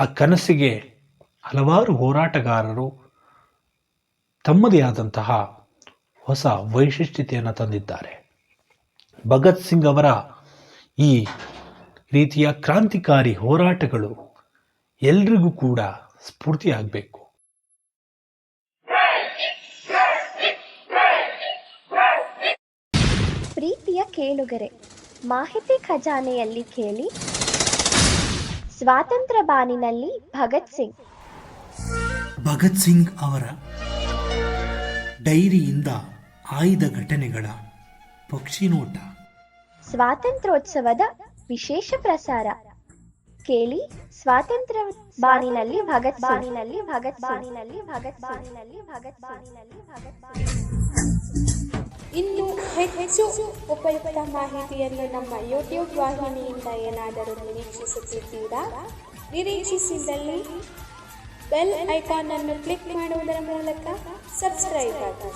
ಆ ಕನಸಿಗೆ ಹಲವಾರು ಹೋರಾಟಗಾರರು ತಮ್ಮದೇ ಆದಂತಹ ಹೊಸ ವೈಶಿಷ್ಟ್ಯತೆಯನ್ನು ತಂದಿದ್ದಾರೆ. ಭಗತ್ ಸಿಂಗ್ ಅವರ ಈ ರೀತಿಯ ಕ್ರಾಂತಿಕಾರಿ ಹೋರಾಟಗಳು ಎಲ್ರಿಗೂ ಕೂಡ ಸ್ಫೂರ್ತಿಯಾಗಬೇಕು. ಪ್ರೀತಿಯ ಕೇಳುಗರೆ, ಮಾಹಿತಿ ಖಜಾನೆಯಲ್ಲಿ ಕೇಳಿ ಸ್ವಾತಂತ್ರ್ಯ ಬಾನಿನಲ್ಲಿ ಭಗತ್ ಸಿಂಗ್. ಭಗತ್ ಸಿಂಗ್ ಅವರ ಡೈರಿಯಿಂದ ಆಯ್ದ ಘಟನೆಗಳ ಪಕ್ಷಿನೋಟ. ಸ್ವಾತಂತ್ರ್ಯೋತ್ಸವದ ವಿಶೇಷ ಪ್ರಸಾರ ಕೇಳಿ ಸ್ವಾತಂತ್ರ್ಯ ಬಾನಿನಲ್ಲಿ ಭಗತ್ ಬಾನಿನಲ್ಲಿ ಭಗತ್ ಬಾನಿನಲ್ಲಿ ಭಗತ್ ಬಾನಿನಲ್ಲಿ ಭಗತ್ ಬಾನಿನಲ್ಲಿ ಭಗತ್ ಇನ್ನು ಹೆಚ್ಚು ಉಪಯುಕ್ತ ಮಾಹಿತಿಯನ್ನು ನಮ್ಮ ಯೂಟ್ಯೂಬ್ ವಾಹಿನಿಯಿಂದ ಏನಾದರೂ ನಿರೀಕ್ಷಿಸುತ್ತಿದ್ದೀರಾ? ನಿರೀಕ್ಷಿಸಿದಲ್ಲಿ ಬೆಲ್ ಐಕಾನ್ ಅನ್ನು ಕ್ಲಿಕ್ ಮಾಡುವುದರ ಮೂಲಕ ಸಬ್ಸ್ಕ್ರೈಬ್ ಆಗಿ.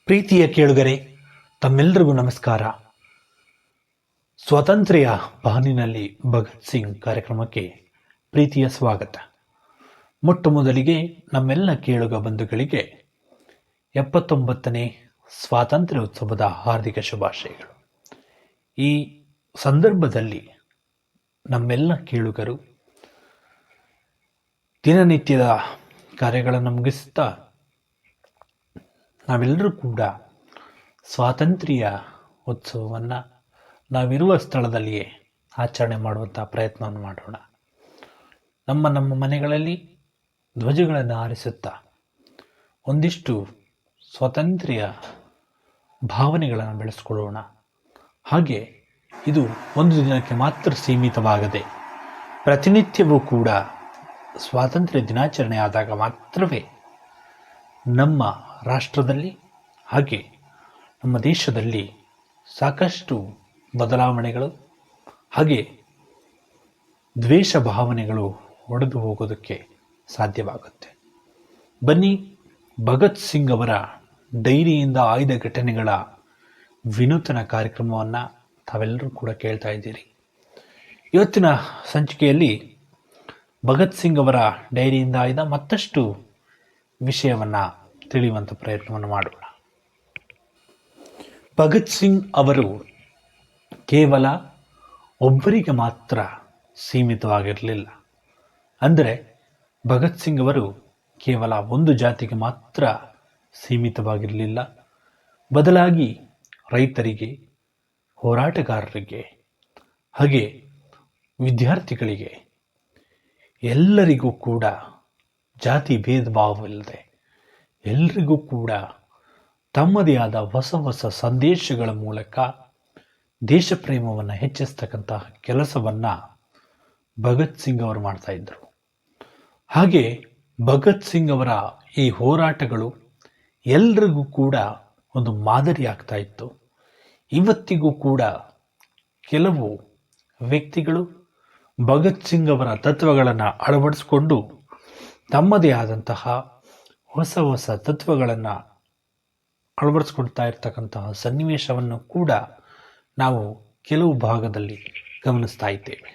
ಪ್ರೀತಿಯ ಕೇಳುಗರೆ, ತಮ್ಮೆಲ್ಲರಿಗೂ ನಮಸ್ಕಾರ. ಸ್ವಾತಂತ್ರ್ಯ ಬಾನಿನಲ್ಲಿ ಭಗತ್ ಸಿಂಗ್ ಕಾರ್ಯಕ್ರಮಕ್ಕೆ ಪ್ರೀತಿಯ ಸ್ವಾಗತ. ಮೊಟ್ಟ ಮೊದಲಿಗೆ ನಮ್ಮೆಲ್ಲ ಕೇಳುಗ ಬಂಧುಗಳಿಗೆ 79ನೇ ಸ್ವಾತಂತ್ರ್ಯೋತ್ಸವದ ಹಾರ್ದಿಕ ಶುಭಾಶಯಗಳು. ಈ ಸಂದರ್ಭದಲ್ಲಿ ನಮ್ಮೆಲ್ಲ ಕೇಳುಗರು ದಿನನಿತ್ಯದ ಕಾರ್ಯಗಳನ್ನು ಮುಗಿಸುತ್ತಾ ನಾವೆಲ್ಲರೂ ಕೂಡ ಸ್ವಾತಂತ್ರ್ಯ ಉತ್ಸವವನ್ನು ನಾವಿರುವ ಸ್ಥಳದಲ್ಲಿಯೇ ಆಚರಣೆ ಮಾಡುವಂಥ ಪ್ರಯತ್ನವನ್ನು ಮಾಡೋಣ. ನಮ್ಮ ಮನೆಗಳಲ್ಲಿ ಧ್ವಜಗಳನ್ನು ಹಾರಿಸುತ್ತಾ ಒಂದಿಷ್ಟು ಸ್ವಾತಂತ್ರ್ಯ ಭಾವನೆಗಳನ್ನು ಬೆಳೆಸ್ಕೊಳ್ಳೋಣ. ಹಾಗೆ ಇದು ಒಂದು ದಿನಕ್ಕೆ ಮಾತ್ರ ಸೀಮಿತವಾಗದೆ ಪ್ರತಿನಿತ್ಯವೂ ಕೂಡ ಸ್ವಾತಂತ್ರ್ಯ ದಿನಾಚರಣೆ ಆದಾಗ ಮಾತ್ರವೇ ನಮ್ಮ ರಾಷ್ಟ್ರದಲ್ಲಿ ಹಾಗೆ ನಮ್ಮ ದೇಶದಲ್ಲಿ ಸಾಕಷ್ಟು ಬದಲಾವಣೆಗಳು ಹಾಗೆ ದ್ವೇಷ ಭಾವನೆಗಳು ಒಡೆದು ಹೋಗೋದಕ್ಕೆ ಸಾಧ್ಯವಾಗುತ್ತೆ. ಬನ್ನಿ, ಭಗತ್ ಸಿಂಗ್ ಅವರ ಡೈರಿಯಿಂದ ಆಯ್ದ ಘಟನೆಗಳ ವಿನೂತನ ಕಾರ್ಯಕ್ರಮವನ್ನು ತಾವೆಲ್ಲರೂ ಕೂಡ ಕೇಳ್ತಾ ಇದ್ದೀರಿ. ಇವತ್ತಿನ ಸಂಚಿಕೆಯಲ್ಲಿ ಭಗತ್ ಸಿಂಗ್ ಅವರ ಡೈರಿಯಿಂದ ಆಯ್ದ ಮತ್ತಷ್ಟು ವಿಷಯವನ್ನು ತಿಳಿಯುವಂಥ ಪ್ರಯತ್ನವನ್ನು ಮಾಡೋಣ. ಭಗತ್ ಸಿಂಗ್ ಅವರು ಕೇವಲ ಒಬ್ಬರಿಗೆ ಮಾತ್ರ ಸೀಮಿತವಾಗಿರಲಿಲ್ಲ. ಅಂದರೆ ಭಗತ್ ಸಿಂಗ್ ಅವರು ಕೇವಲ ಒಂದು ಜಾತಿಗೆ ಮಾತ್ರ ಸೀಮಿತವಾಗಿರಲಿಲ್ಲ. ಬದಲಾಗಿ ರೈತರಿಗೆ, ಹೋರಾಟಗಾರರಿಗೆ ಹಾಗೆ ವಿದ್ಯಾರ್ಥಿಗಳಿಗೆ ಎಲ್ಲರಿಗೂ ಕೂಡ ಜಾತಿ ಭೇದ ಭಾವವಿಲ್ಲದೆ ಎಲ್ರಿಗೂ ಕೂಡ ತಮ್ಮದೇ ಆದ ಹೊಸ ಹೊಸ ಸಂದೇಶಗಳ ಮೂಲಕ ದೇಶ ಪ್ರೇಮವನ್ನು ಹೆಚ್ಚಿಸ್ತಕ್ಕಂತಹ ಕೆಲಸವನ್ನು ಭಗತ್ ಸಿಂಗ್ ಅವರು ಮಾಡ್ತಾ ಇದ್ದರು. ಹಾಗೆ ಭಗತ್ ಸಿಂಗ್ ಅವರ ಈ ಹೋರಾಟಗಳು ಎಲ್ರಿಗೂ ಕೂಡ ಒಂದು ಮಾದರಿ ಆಗ್ತಾ ಇತ್ತು. ಇವತ್ತಿಗೂ ಕೂಡ ಕೆಲವು ವ್ಯಕ್ತಿಗಳು ಭಗತ್ ಸಿಂಗ್ ಅವರ ತತ್ವಗಳನ್ನು ಅಳವಡಿಸಿಕೊಂಡು ತಮ್ಮದೇ ಆದಂತಹ ಹೊಸ ಹೊಸ ತತ್ವಗಳನ್ನು ಅಳವಡಿಸ್ಕೊಳ್ತಾ ಇರ್ತಕ್ಕಂತಹ ಸನ್ನಿವೇಶವನ್ನು ಕೂಡ ನಾವು ಕೆಲವು ಭಾಗದಲ್ಲಿ ಗಮನಿಸ್ತಾ ಇದ್ದೇವೆ.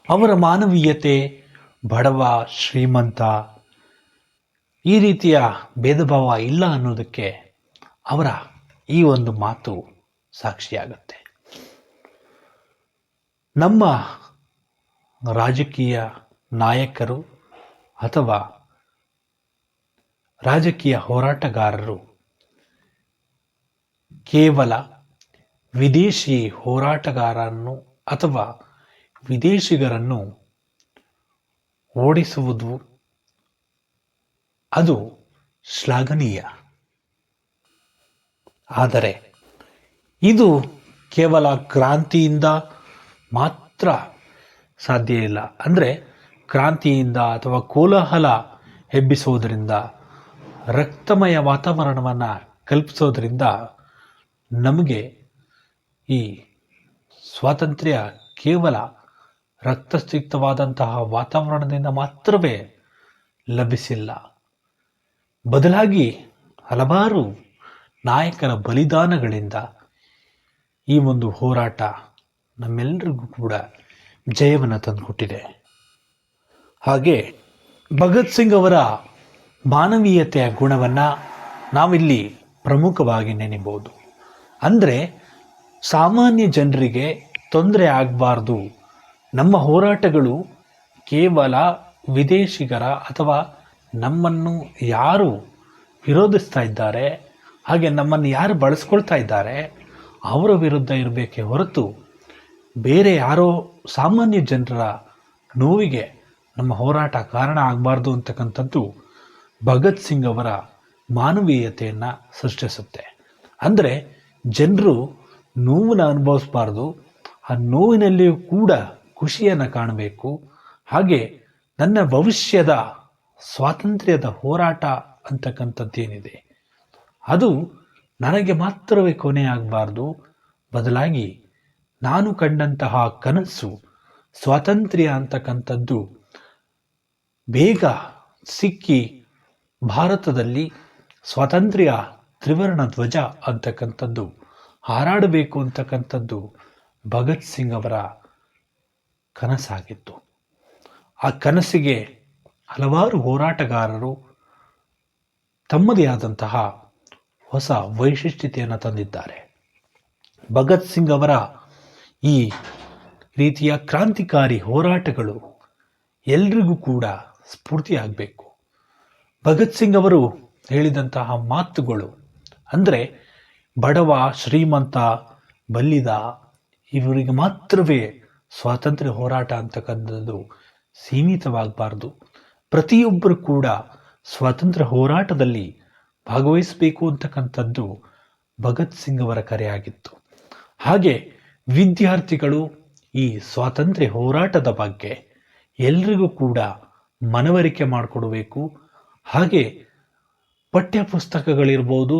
ಅವರ ಮಾನವೀಯತೆ, ಬಡವ ಶ್ರೀಮಂತ ಈ ರೀತಿಯ ಭೇದ ಭಾವ ಇಲ್ಲ ಅನ್ನೋದಕ್ಕೆ ಅವರ ಈ ಒಂದು ಮಾತು ಸಾಕ್ಷಿಯಾಗುತ್ತೆ. ನಮ್ಮ ರಾಜಕೀಯ ನಾಯಕರು ಅಥವಾ ರಾಜಕೀಯ ಹೋರಾಟಗಾರರು ಕೇವಲ ವಿದೇಶಿ ಹೋರಾಟಗಾರರನ್ನು ಅಥವಾ ವಿದೇಶಿಗರನ್ನು ಓಡಿಸುವುದು ಅದು ಶ್ಲಾಘನೀಯ. ಆದರೆ ಇದು ಕೇವಲ ಕ್ರಾಂತಿಯಿಂದ ಮಾತ್ರ ಸಾಧ್ಯ ಇಲ್ಲ. ಅಂದರೆ ಕ್ರಾಂತಿಯಿಂದ ಅಥವಾ ಕೋಲಾಹಲ ಎಬ್ಬಿಸೋದರಿಂದ, ರಕ್ತಮಯ ವಾತಾವರಣವನ್ನು ಕಲ್ಪಿಸೋದರಿಂದ ನಮಗೆ ಈ ಸ್ವಾತಂತ್ರ್ಯ ಕೇವಲ ರಕ್ತಸಿಕ್ತವಾದಂತಹ ವಾತಾವರಣದಿಂದ ಮಾತ್ರವೇ ಲಭಿಸಿಲ್ಲ. ಬದಲಾಗಿ ಹಲವಾರು ನಾಯಕರ ಬಲಿದಾನಗಳಿಂದ ಈ ಒಂದು ಹೋರಾಟ ನಮ್ಮೆಲ್ಲರಿಗೂ ಕೂಡ ಜಯವನ್ನು ತಂದುಕೊಟ್ಟಿದೆ. ಹಾಗೆ ಭಗತ್ ಸಿಂಗ್ ಅವರ ಮಾನವೀಯತೆಯ ಗುಣವನ್ನು ನಾವಿಲ್ಲಿ ಪ್ರಮುಖವಾಗಿ ನೆನೆಬಹುದು. ಅಂದರೆ ಸಾಮಾನ್ಯ ಜನರಿಗೆ ತೊಂದರೆ ಆಗಬಾರ್ದು, ನಮ್ಮ ಹೋರಾಟಗಳು ಕೇವಲ ವಿದೇಶಿಗರ ಅಥವಾ ನಮ್ಮನ್ನು ಯಾರು ವಿರೋಧಿಸ್ತಾ ಇದ್ದಾರೆ, ಹಾಗೆ ನಮ್ಮನ್ನು ಯಾರು ಬಳಸ್ಕೊಳ್ತಾ ಇದ್ದಾರೆ ಅವರ ವಿರುದ್ಧ ಇರಬೇಕೇ ಹೊರತು ಬೇರೆ ಯಾರೋ ಸಾಮಾನ್ಯ ಜನರ ನೋವಿಗೆ ನಮ್ಮ ಹೋರಾಟ ಕಾರಣ ಆಗಬಾರ್ದು ಅಂತಕ್ಕಂಥದ್ದು ಭಗತ್ ಸಿಂಗ್ ಅವರ ಮಾನವೀಯತೆಯನ್ನು ಸೃಷ್ಟಿಸುತ್ತೆ. ಅಂದರೆ ಜನರು ನೋವನ್ನು ಅನುಭವಿಸಬಾರ್ದು, ಆ ನೋವಿನಲ್ಲಿಯೂ ಕೂಡ ಖುಷಿಯನ್ನು ಕಾಣಬೇಕು. ಹಾಗೆ ನನ್ನ ಭವಿಷ್ಯದ ಸ್ವಾತಂತ್ರ್ಯದ ಹೋರಾಟ ಅಂತಕ್ಕಂಥದ್ದೇನಿದೆ ಅದು ನನಗೆ ಮಾತ್ರವೇ ಕೊನೆಯಾಗಬಾರ್ದು, ಬದಲಾಗಿ ನಾನು ಕಂಡಂತಹ ಕನಸು ಸ್ವಾತಂತ್ರ್ಯ ಅಂತಕ್ಕಂಥದ್ದು ಬೇಗ ಸಿಕ್ಕಿ ಭಾರತದಲ್ಲಿ ಸ್ವಾತಂತ್ರ್ಯ ತ್ರಿವರ್ಣ ಧ್ವಜ ಅಂತಕ್ಕಂಥದ್ದು ಹಾರಾಡಬೇಕು ಅಂತಕ್ಕಂಥದ್ದು ಭಗತ್ ಸಿಂಗ್ ಅವರ ಕನಸಾಗಿತ್ತು. ಆ ಕನಸಿಗೆ ಹಲವಾರು ಹೋರಾಟಗಾರರು ತಮ್ಮದೇ ಆದಂತಹ ಹೊಸ ವೈಶಿಷ್ಟ್ಯತೆಯನ್ನು ತಂದಿದ್ದಾರೆ. ಭಗತ್ ಸಿಂಗ್ ಅವರ ಈ ರೀತಿಯ ಕ್ರಾಂತಿಕಾರಿ ಹೋರಾಟಗಳು ಎಲ್ರಿಗೂ ಕೂಡ ಸ್ಫೂರ್ತಿಯಾಗಬೇಕು. ಭಗತ್ ಸಿಂಗ್ ಅವರು ಹೇಳಿದಂತಹ ಮಾತುಗಳು ಅಂದರೆ ಬಡವ, ಶ್ರೀಮಂತ, ಬಲ್ಲಿದ ಇವರಿಗೆ ಮಾತ್ರವೇ ಸ್ವಾತಂತ್ರ್ಯ ಹೋರಾಟ ಅಂತಕ್ಕಂಥದ್ದು ಸೀಮಿತವಾಗಬಾರ್ದು. ಪ್ರತಿಯೊಬ್ಬರು ಕೂಡ ಸ್ವಾತಂತ್ರ್ಯ ಹೋರಾಟದಲ್ಲಿ ಭಾಗವಹಿಸಬೇಕು ಅಂತಕ್ಕಂಥದ್ದು ಭಗತ್ ಸಿಂಗ್ ಅವರ ಕರೆಯಾಗಿತ್ತು. ಹಾಗೆ ವಿದ್ಯಾರ್ಥಿಗಳು ಈ ಸ್ವಾತಂತ್ರ್ಯ ಹೋರಾಟದ ಬಗ್ಗೆ ಎಲ್ರಿಗೂ ಕೂಡ ಮನವರಿಕೆ ಮಾಡಿಕೊಡಬೇಕು. ಹಾಗೆ ಪಠ್ಯ ಪುಸ್ತಕಗಳಿರ್ಬೋದು,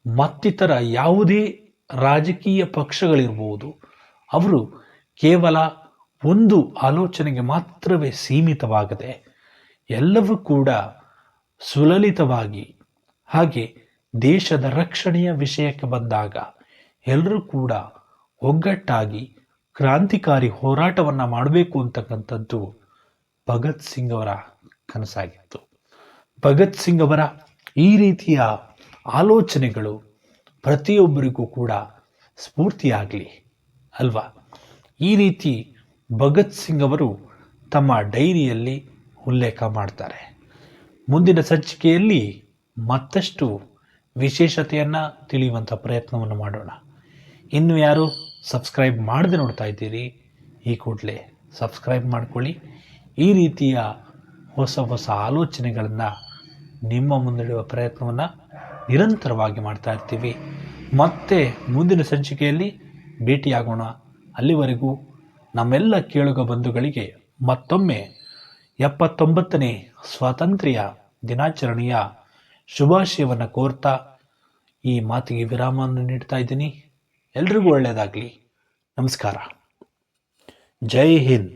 ಮತ್ತಿತರ ಯಾವುದೇ ರಾಜಕೀಯ ಪಕ್ಷಗಳಿರ್ಬೋದು, ಅವರು ಕೇವಲ ಒಂದು ಆಲೋಚನೆಗೆ ಮಾತ್ರವೇ ಸೀಮಿತವಾಗದೆ ಎಲ್ಲವೂ ಕೂಡ ಸುಲಲಿತವಾಗಿ, ಹಾಗೆ ದೇಶದ ರಕ್ಷಣೆಯ ವಿಷಯಕ್ಕೆ ಬಂದಾಗ ಎಲ್ಲರೂ ಕೂಡ ಒಗ್ಗಟ್ಟಾಗಿ ಕ್ರಾಂತಿಕಾರಿ ಹೋರಾಟವನ್ನು ಮಾಡಬೇಕು ಅಂತಕ್ಕಂಥದ್ದು ಭಗತ್ ಸಿಂಗ್ ಅವರ ಕನಸಾಗಿತ್ತು. ಭಗತ್ ಸಿಂಗ್ ಅವರ ಈ ರೀತಿಯ ಆಲೋಚನೆಗಳು ಪ್ರತಿಯೊಬ್ಬರಿಗೂ ಕೂಡ ಸ್ಫೂರ್ತಿಯಾಗಲಿ ಅಲ್ವಾ. ಈ ರೀತಿ ಭಗತ್ ಸಿಂಗ್ ಅವರು ತಮ್ಮ ಡೈರಿಯಲ್ಲಿ ಉಲ್ಲೇಖ ಮಾಡ್ತಾರೆ. ಮುಂದಿನ ಸಂಚಿಕೆಯಲ್ಲಿ ಮತ್ತಷ್ಟು ವಿಶೇಷತೆಯನ್ನು ತಿಳಿಯುವಂಥ ಪ್ರಯತ್ನವನ್ನು ಮಾಡೋಣ. ಇನ್ನು ಯಾರು ಸಬ್ಸ್ಕ್ರೈಬ್ ಮಾಡದೆ ನೋಡ್ತಾ ಇದ್ದೀರಿ, ಈ ಕೂಡಲೇ ಸಬ್ಸ್ಕ್ರೈಬ್ ಮಾಡ್ಕೊಳ್ಳಿ. ಈ ರೀತಿಯ ಹೊಸ ಹೊಸ ಆಲೋಚನೆಗಳನ್ನು ನಿಮ್ಮ ಮುಂದಿಡುವ ಪ್ರಯತ್ನವನ್ನು ನಿರಂತರವಾಗಿ ಮಾಡ್ತಾ ಇರ್ತೀವಿ. ಮತ್ತೆ ಮುಂದಿನ ಸಂಚಿಕೆಯಲ್ಲಿ ಭೇಟಿಯಾಗೋಣ. ಅಲ್ಲಿವರೆಗೂ ನಮ್ಮೆಲ್ಲ ಕೇಳುಗ ಬಂಧುಗಳಿಗೆ ಮತ್ತೊಮ್ಮೆ 79ನೇ ಸ್ವಾತಂತ್ರ್ಯ ದಿನಾಚರಣೆಯ ಶುಭಾಶಯವನ್ನು ಕೋರ್ತಾ ಈ ಮಾತಿಗೆ ವಿರಾಮವನ್ನು ನೀಡ್ತಾ ಇದ್ದೀನಿ. ಎಲ್ರಿಗೂ ಒಳ್ಳೆಯದಾಗಲಿ. ನಮಸ್ಕಾರ. ಜೈ ಹಿಂದ್.